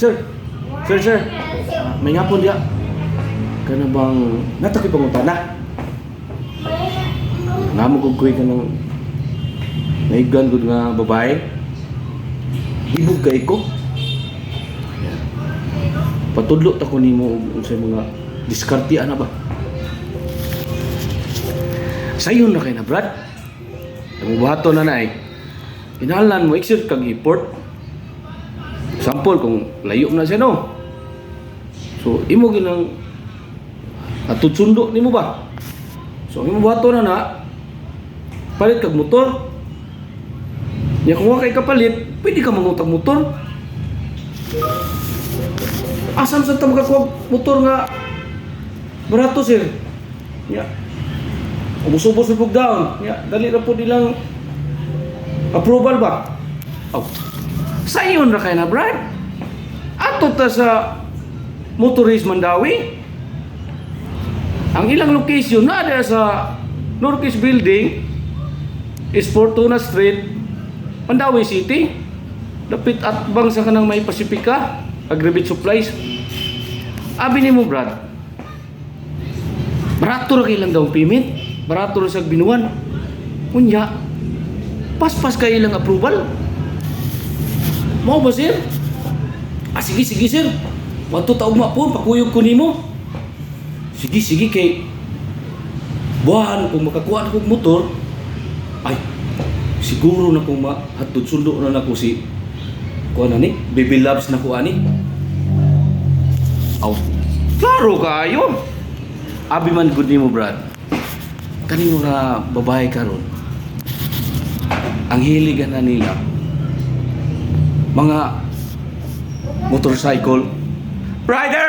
Sir. Sir. May nga po diya. Kana bang nataki pangutana? Nga mo kukuy ka ng naigan ko nga babae. Hibog kay ko. Patudlo ta ko nimo sa mga diskartian na ba? Sayon na kay na Brad. Ang buhato na na Inalan mo exert kag import. Sample kung layo na siya no. So imo ginang atud sundo nimo ba? So imo buhato na palit kag motor. Ya kung wa kay kapalit, pwede ka mangutang motor. Asam sa tama ka motor nga barato sir. Ya. Ubus-ubus na down. Ya, dali ra po nilang approval ba? Oh. Sayon na kay na Brad. Ato ta sa Motorist Mandawi. Ang ilang location na ada sa Norquist Building is Fortuna Street, Mandawi City. Dapit at bang sa kanang may Pacifica, Agribit Supplies. Abi nimo Brad. Barato ra kay lang daw payment. Barato ra sa binuan. Unya. Pas-pas kay ilang approval. Mao ba sir? Sige sir. Wato ta ugma po pakuyog ko nimo. Sige kay buwan kung makakuha ko motor ay siguro na kung mahatod sundo na nako si kuha na ni Baby Loves na ko ani. Aw. Klaro kayo. Abi man good nimo Brad. Kanino na babae karon. Ang hiligan na nila mga motorcycle. Rider!